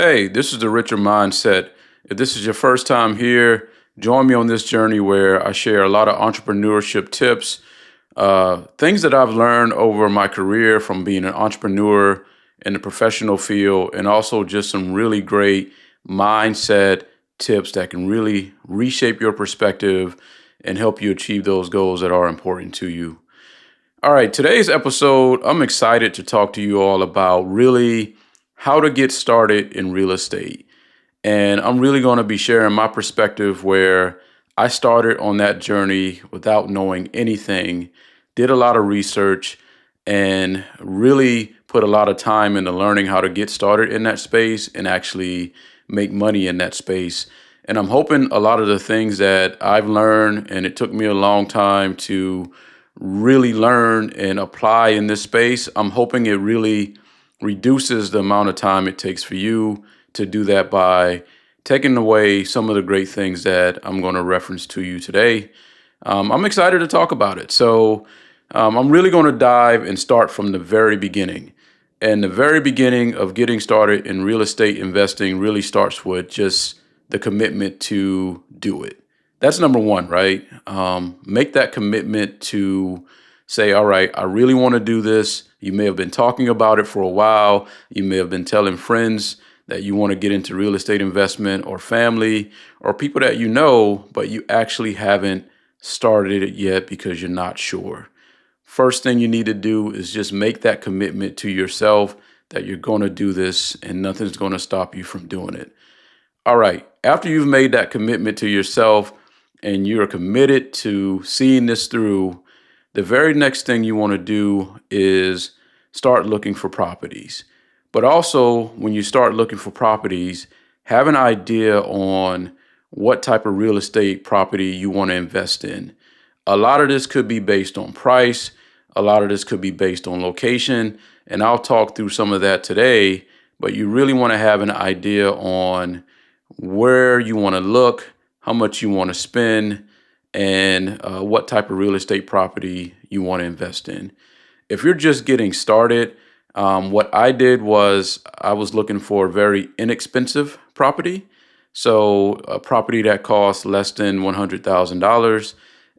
Hey, this is the Richer Mindset. If this is your first time here, join me on this journey where I share a lot of entrepreneurship tips, things that I've learned over my career from being an entrepreneur in the professional field, and also just some really great mindset tips that can really reshape your perspective and help you achieve those goals that are important to you. All right, today's episode, I'm excited to talk to you all about really how to get started in real estate. And I'm really going to be sharing my perspective where I started on that journey without knowing anything, did a lot of research, and really put a lot of time into learning how to get started in that space and actually make money in that space. And I'm hoping a lot of the things that I've learned, and it took me a long time to really learn and apply in this space, I'm hoping it really reduces the amount of time it takes for you to do that by taking away some of the great things that I'm going to reference to you today. I'm excited to talk about it. I'm really going to dive and start from the very beginning. And the very beginning of getting started in real estate investing really starts with just the commitment to do it. That's number one, right? Make that commitment to say, all right, I really want to do this. You may have been talking about it for a while. You may have been telling friends that you want to get into real estate investment, or family or people that you know, but you actually haven't started it yet because you're not sure. First thing you need to do is just make that commitment to yourself that you're going to do this and nothing's going to stop you from doing it. All right, after you've made that commitment to yourself and you're committed to seeing this through, the very next thing you want to do is start looking for properties. But also, when you start looking for properties, have an idea on what type of real estate property you want to invest in. A lot of this could be based on price, a lot of this could be based on location, and I'll talk through some of that today. But you really want to have an idea on where you want to look, how much you want to spend, and what type of real estate property you want to invest in. If you're just getting started, what I did was I was looking for a very inexpensive property. So a property that costs less than $100,000.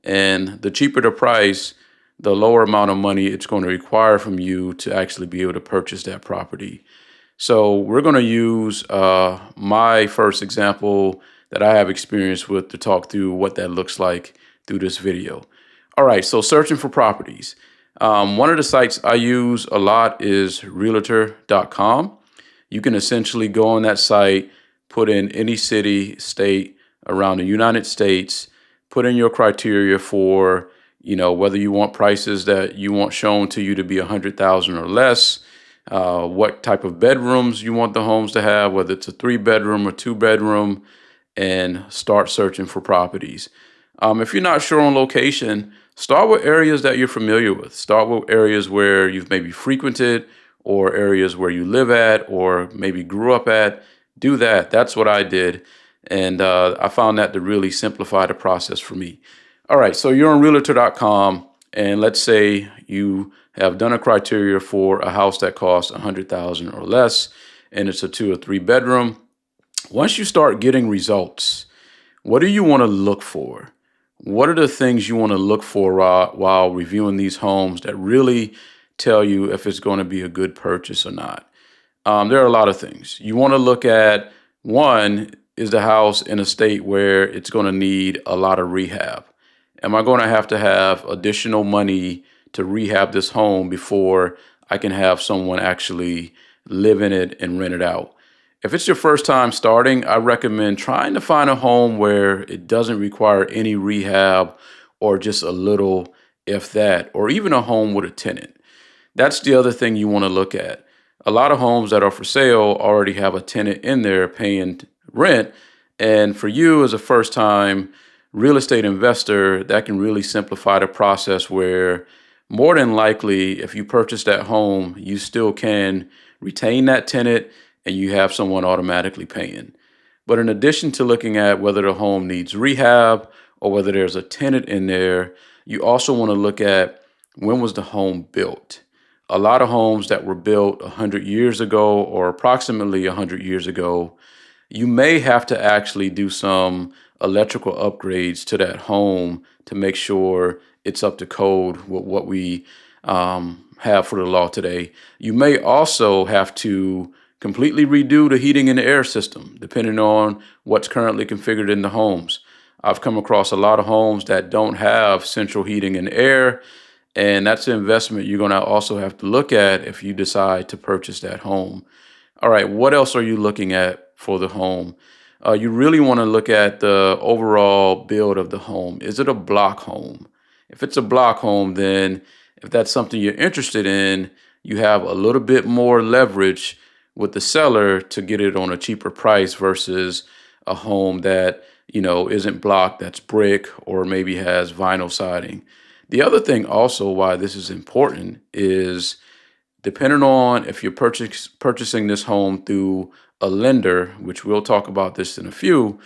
And the cheaper the price, the lower amount of money it's going to require from you to actually be able to purchase that property. So we're going to use my first example that I have experience with to talk through what that looks like through this video. All right, so searching for properties. One of the sites I use a lot is realtor.com. You can essentially go on that site, put in any city, state around the United States, put in your criteria for, whether you want prices that you want shown to you to be 100,000 or less, what type of bedrooms you want the homes to have, whether it's a 3 bedroom or 2 bedroom, and start searching for properties. If you're not sure on location, start with areas that you're familiar with. Start with areas where you've maybe frequented, or areas where you live at, or maybe grew up at. Do that. That's what I did. And I found that to really simplify the process for me. All right, so you're on realtor.com, and let's say you have done a criteria for a house that costs 100,000 or less, and it's a 2 or 3 bedroom. Once you start getting results, what do you want to look for? What are the things you want to look for while reviewing these homes that really tell you if it's going to be a good purchase or not? There are a lot of things. You want to look at, one, is the house in a state where it's going to need a lot of rehab? Am I going to have additional money to rehab this home before I can have someone actually live in it and rent it out? If it's your first time starting, I recommend trying to find a home where it doesn't require any rehab, or just a little, if that, or even a home with a tenant. That's the other thing you want to look at. A lot of homes that are for sale already have a tenant in there paying rent. And for you as a first time real estate investor, that can really simplify the process where more than likely, if you purchase that home, you still can retain that tenant and you have someone automatically paying. But in addition to looking at whether the home needs rehab or whether there's a tenant in there, you also want to look at, when was the home built? a lot of homes that were built 100 years ago or approximately 100 years ago, you may have to actually do some electrical upgrades to that home to make sure it's up to code with what we have for the law today. You may also have to completely redo the heating and the air system, depending on what's currently configured in the homes. I've come across a lot of homes that don't have central heating and air, and that's an investment you're going to also have to look at if you decide to purchase that home. All right, what else are you looking at for the home? You really want to look at the overall build of the home. Is it a block home? If it's a block home, then if that's something you're interested in, you have a little bit more leverage with the seller to get it on a cheaper price versus a home that, isn't block, that's brick, or maybe has vinyl siding. The other thing also why this is important is depending on if you're purchasing this home through a lender, which we'll talk about this in a few,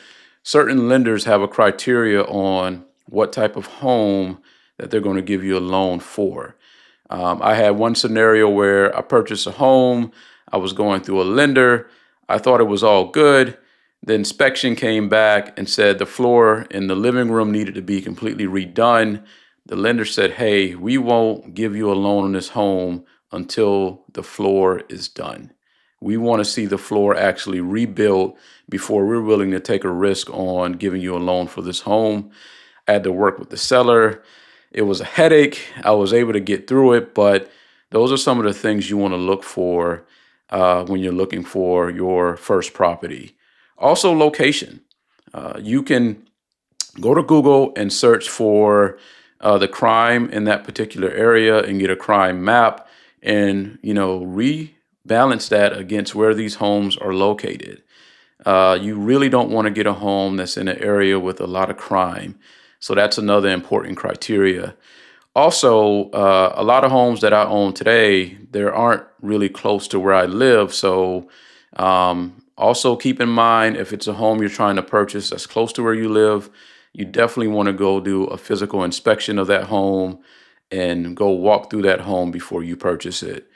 certain lenders have a criteria on what type of home that they're going to give you a loan for. I had one scenario where I purchased a home. I was going through a lender. I thought it was all good. The inspection came back and said the floor in the living room needed to be completely redone. The lender said, hey, we won't give you a loan on this home until the floor is done. We want to see the floor actually rebuilt before we're willing to take a risk on giving you a loan for this home. I had to work with the seller. It was a headache. I was able to get through it, but those are some of the things you want to look for when you're looking for your first property. Also, location. You can go to Google and search for the crime in that particular area and get a crime map and, rebalance that against where these homes are located. You really don't want to get a home that's in an area with a lot of crime. So that's another important criteria. Also, a lot of homes that I own today, there aren't really close to where I live. So also keep in mind if it's a home you're trying to purchase that's close to where you live, you definitely want to go do a physical inspection of that home and go walk through that home before you purchase it.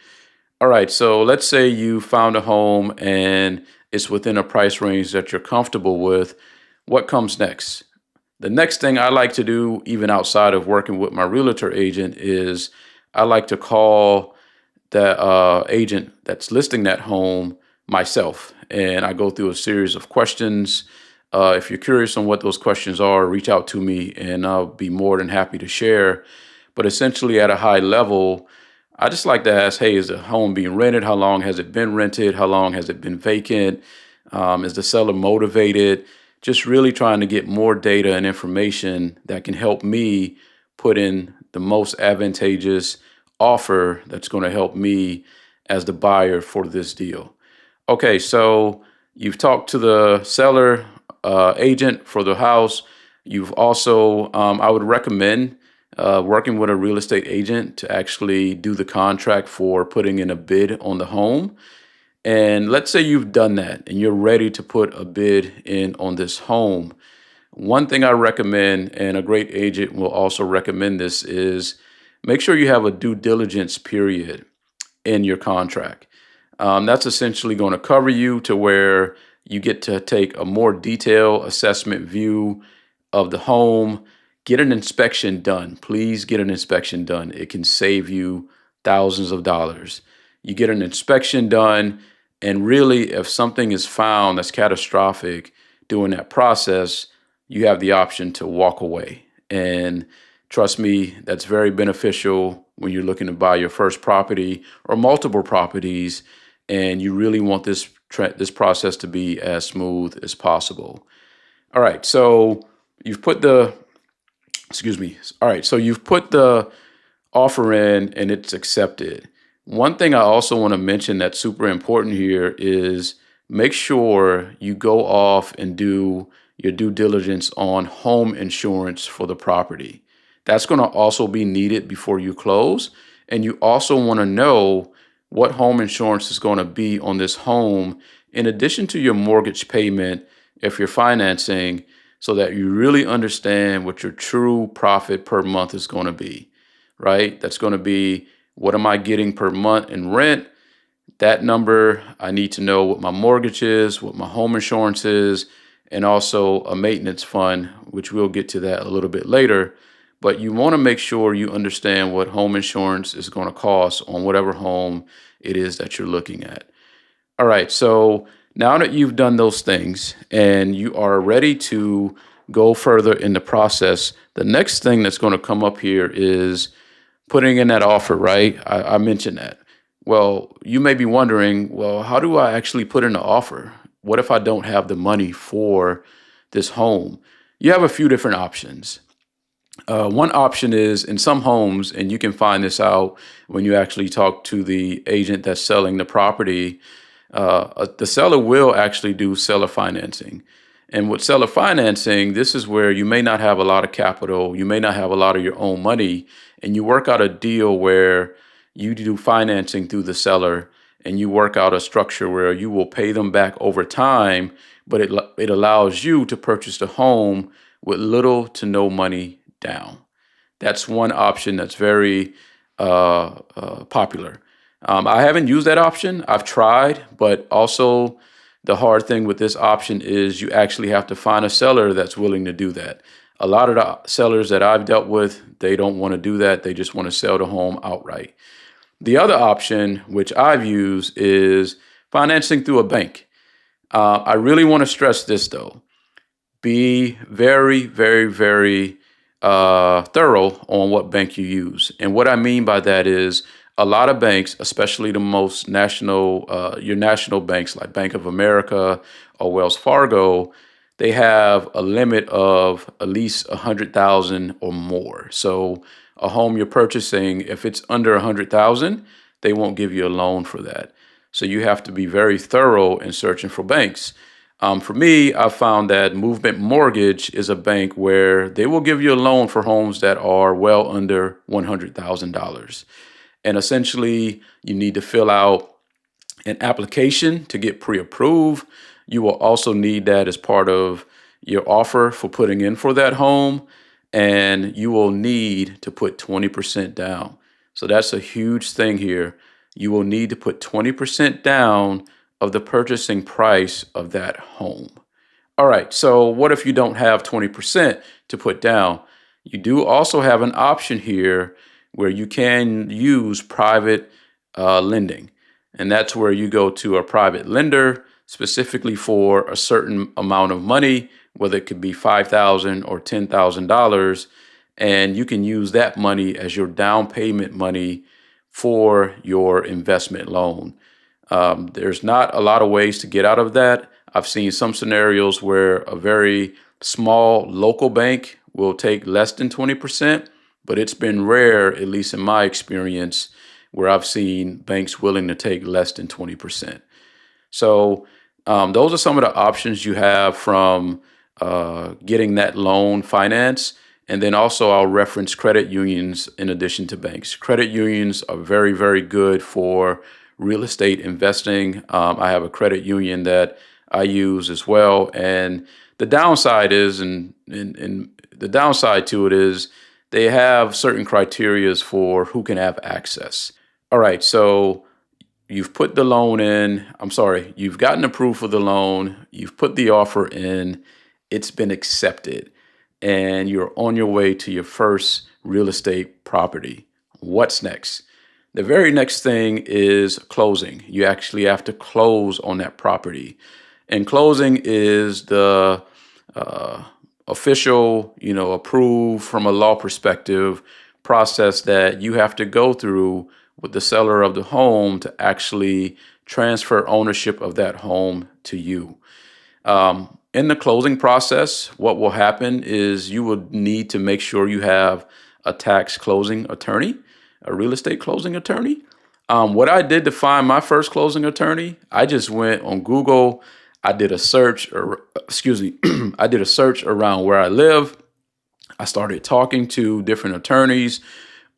All right, so let's say you found a home and it's within a price range that you're comfortable with. What comes next? The next thing I like to do, even outside of working with my realtor agent, is I like to call the agent that's listing that home myself. And I go through a series of questions. If you're curious on what those questions are, reach out to me and I'll be more than happy to share. But essentially, at a high level, I just like to ask, hey, is the home being rented? How long has it been rented? How long has it been vacant? Is the seller motivated? Just really trying to get more data and information that can help me put in the most advantageous offer that's going to help me as the buyer for this deal. Okay, so you've talked to the seller agent for the house. You've also, I would recommend working with a real estate agent to actually do the contract for putting in a bid on the home. And let's say you've done that and you're ready to put a bid in on this home. One thing I recommend, and a great agent will also recommend this, is make sure you have a due diligence period in your contract. That's essentially going to cover you to where you get to take a more detailed assessment view of the home. Get an inspection done. Please get an inspection done. It can save you thousands of dollars. You get an inspection done, and really, if something is found that's catastrophic during that process, you have the option to walk away. And trust me, that's very beneficial when you're looking to buy your first property or multiple properties, and you really want this process to be as smooth as possible. All right, so you've put the excuse me. All right, so you've put the offer in and it's accepted. One thing I also want to mention that's super important here is make sure you go off and do your due diligence on home insurance for the property. That's going to also be needed before you close. And you also want to know what home insurance is going to be on this home, in addition to your mortgage payment if you're financing, so that you really understand what your true profit per month is going to be, right? That's going to be What am I getting per month in rent? That number, I need to know what my mortgage is, what my home insurance is, and also a maintenance fund, which we'll get to that a little bit later. But you want to make sure you understand what home insurance is going to cost on whatever home it is that you're looking at. All right, so now that you've done those things and you are ready to go further in the process, the next thing that's going to come up here is putting in that offer, right? I mentioned that. Well, you may be wondering, well, how do I actually put in an offer? What if I don't have the money for this home? You have a few different options. One option is in some homes, and you can find this out when you actually talk to the agent that's selling the property. The seller will actually do seller financing. And with seller financing, this is where you may not have a lot of capital, you may not have a lot of your own money, and you work out a deal where you do financing through the seller and you work out a structure where you will pay them back over time, but it allows you to purchase the home with little to no money down. That's one option that's very popular. I haven't used that option. I've tried, but also the hard thing with this option is you actually have to find a seller that's willing to do that. A lot of the sellers that I've dealt with, they don't want to do that. They just want to sell the home outright. The other option, which I've used, is financing through a bank. I really want to stress this though. Be very, very, very thorough on what bank you use. And what I mean by that is a lot of banks, especially the most national, your national banks like Bank of America or Wells Fargo, they have a limit of at least 100,000 or more. So a home you're purchasing, if it's under 100,000, they won't give you a loan for that. So you have to be very thorough in searching for banks. For me, I found that Movement Mortgage is a bank where they will give you a loan for homes that are well under $100,000. And essentially, you need to fill out an application to get pre-approved. You will also need that as part of your offer for putting in for that home. And you will need to put 20% down. So that's a huge thing here. You will need to put 20% down of the purchasing price of that home. All right, so what if you don't have 20% to put down? You do also have an option here where you can use private lending. And that's where you go to a private lender specifically for a certain amount of money, whether it could be $5,000 or $10,000. And you can use that money as your down payment money for your investment loan. There's not a lot of ways to get out of that. I've seen some scenarios where a very small local bank will take less than 20%, but it's been rare, at least in my experience, where I've seen banks willing to take less than 20%. So those are some of the options you have from getting that loan finance. And then also I'll reference credit unions in addition to banks. Credit unions are very, very good for real estate investing. I have a credit union that I use as well. And the downside is, and the downside to it is they have certain criterias for who can have access. All right, so you've put the loan in, you've gotten approved for the loan, you've put the offer in, it's been accepted, and you're on your way to your first real estate property. What's next? The very next thing is closing. You actually have to close on that property. And closing is the official, approved from a law perspective process that you have to go through with the seller of the home to actually transfer ownership of that home to you. In the closing process, what will happen is you will need to make sure you have a tax closing attorney, a real estate closing attorney. What I did to find my first closing attorney, I just went on Google. I did a search, I did a search around where I live. I started talking to different attorneys,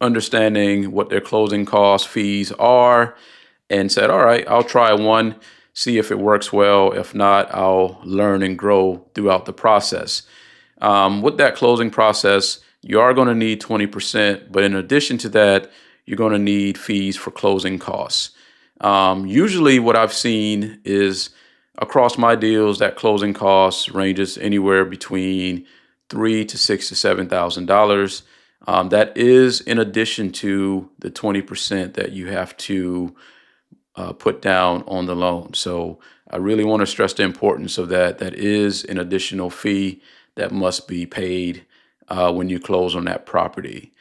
understanding what their closing costs, fees are, and said, all right, I'll try one, see if it works well. If not, I'll learn and grow throughout the process. With that closing process, you are going to need 20%, but in addition to that, you're going to need fees for closing costs. Usually, what I've seen is across my deals that closing costs ranges anywhere between $3,000 to $6,000 to $7,000. That is in addition to the 20% that you have to put down on the loan. So I really want to stress the importance of that. That is an additional fee that must be paid when you close on that property.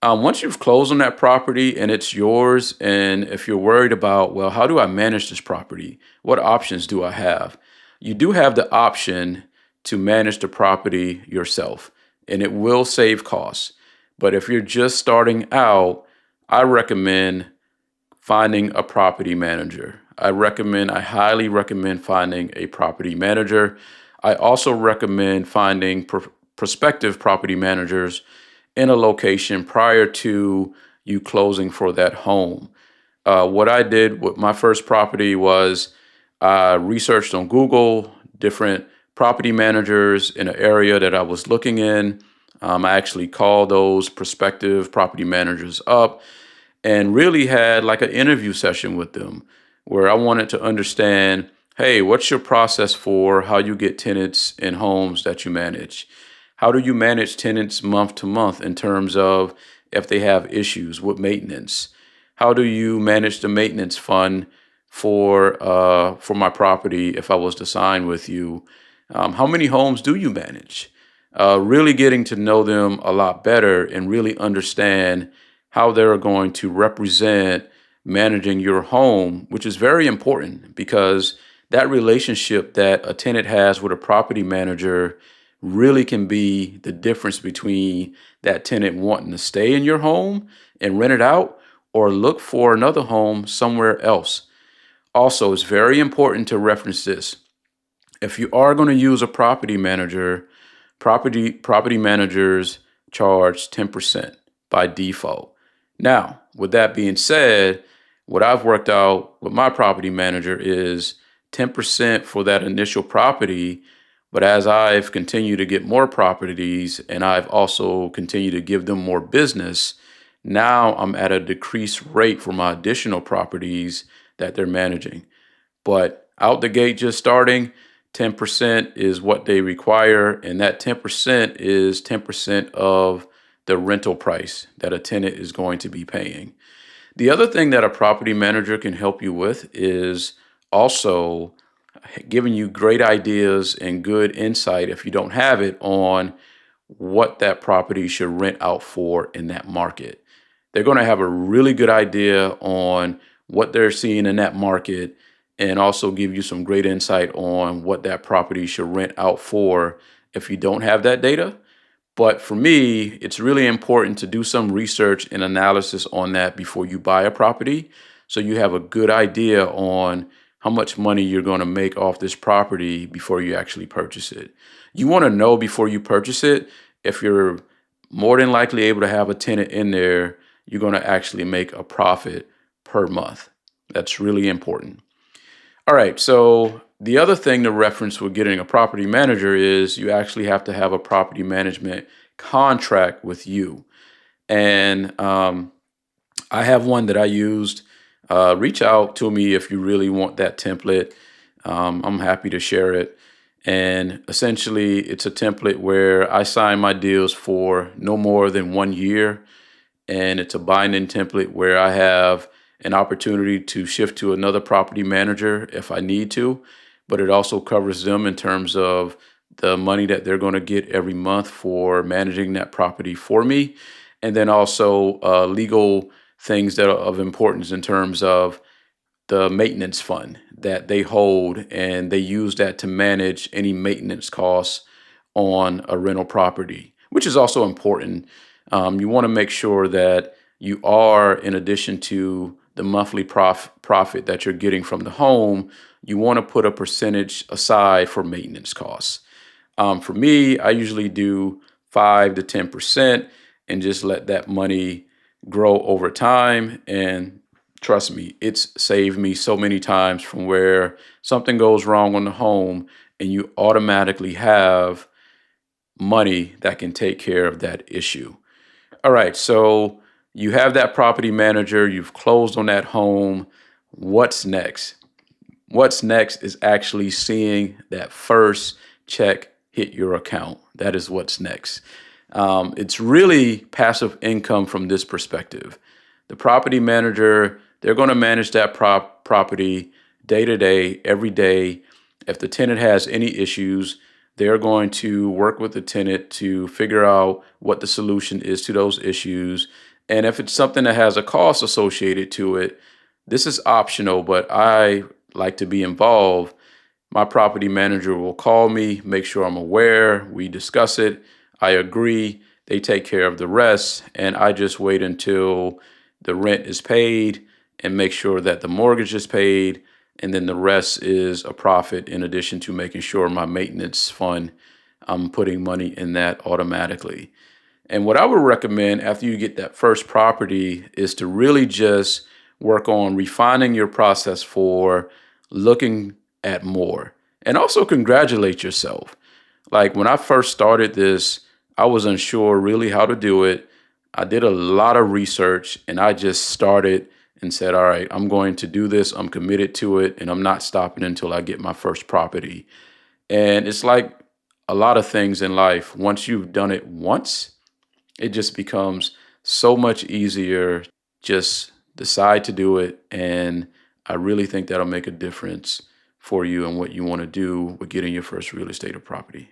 Once you've closed on that property and it's yours, and if you're worried about, well, how do I manage this property? What options do I have? You do have the option to manage the property yourself, and it will save costs. But if you're just starting out, I recommend finding a property manager. I highly recommend finding a property manager. I also recommend finding prospective property managers in a location prior to you closing for that home. What I did with my first property was I researched on Google different property managers in an area that I was looking in. I actually called those prospective property managers up and really had like an interview session with them where I wanted to understand, hey, what's your process for how you get tenants in homes that you manage? How do you manage tenants month to month in terms of if they have issues with maintenance? How do you manage the maintenance fund for my property if I was to sign with you? How many homes do you manage? Really getting to know them a lot better and really understand how they're going to represent managing your home, which is very important because that relationship that a tenant has with a property manager really can be the difference between that tenant wanting to stay in your home and rent it out or look for another home somewhere else. Also, it's very important to reference this. If you are going to use a property manager, property managers charge 10% by default. Now, with that being said, what I've worked out with my property manager is 10% for that initial property. But as I've continued to get more properties and I've also continued to give them more business, now I'm at a decreased rate for my additional properties that they're managing. But out the gate, just starting, 10% is what they require. And that 10% is 10% of the rental price that a tenant is going to be paying. The other thing that a property manager can help you with is also giving you great ideas and good insight, if you don't have it, on what that property should rent out for in that market. They're going to have a really good idea on what they're seeing in that market and also give you some great insight on what that property should rent out for if you don't have that data. But for me, it's really important to do some research and analysis on that before you buy a property so you have a good idea on how much money you're going to make off this property before you actually purchase it. You want to know before you purchase it if you're more than likely able to have a tenant in there, you're going to actually make a profit per month. That's really important. All right, so the other thing to reference with getting a property manager is you actually have to have a property management contract with you. And I have one that I used. Reach out to me if you really want that template. I'm happy to share it. And essentially, it's a template where I sign my deals for no more than 1 year. And it's a binding template where I have an opportunity to shift to another property manager if I need to, but it also covers them in terms of the money that they're going to get every month for managing that property for me. And then also legal things that are of importance in terms of the maintenance fund that they hold, and they use that to manage any maintenance costs on a rental property, which is also important. You want to make sure that you are, in addition to the monthly profit that you're getting from the home, you want to put a percentage aside for maintenance costs. For me, I usually do 5 to 10% and just let that money grow over time. And trust me, it's saved me so many times from where something goes wrong on the home and you automatically have money that can take care of that issue. All right, so You have that property manager, you've closed on that home. What's next? What's next is actually seeing that first check hit your account. That is what's next. It's really passive income from this perspective. The property manager, they're going to manage that property day to day, every day. If the tenant has any issues, they're going to work with the tenant to figure out what the solution is to those issues. And if it's something that has a cost associated to it, this is optional, but I like to be involved. My property manager will call me, make sure I'm aware, we discuss it, I agree, they take care of the rest, and I just wait until the rent is paid and make sure that the mortgage is paid, and then the rest is a profit in addition to making sure my maintenance fund, I'm putting money in that automatically. And what I would recommend after you get that first property is to really just work on refining your process for looking at more. And also congratulate yourself. Like when I first started this, I was unsure really how to do it. I did a lot of research and I just started and said, all right, I'm going to do this. I'm committed to it and I'm not stopping until I get my first property. And it's like a lot of things in life. Once you've done it once, it just becomes so much easier. Just decide to do it. And I really think that'll make a difference for you and what you want to do with getting your first real estate or property.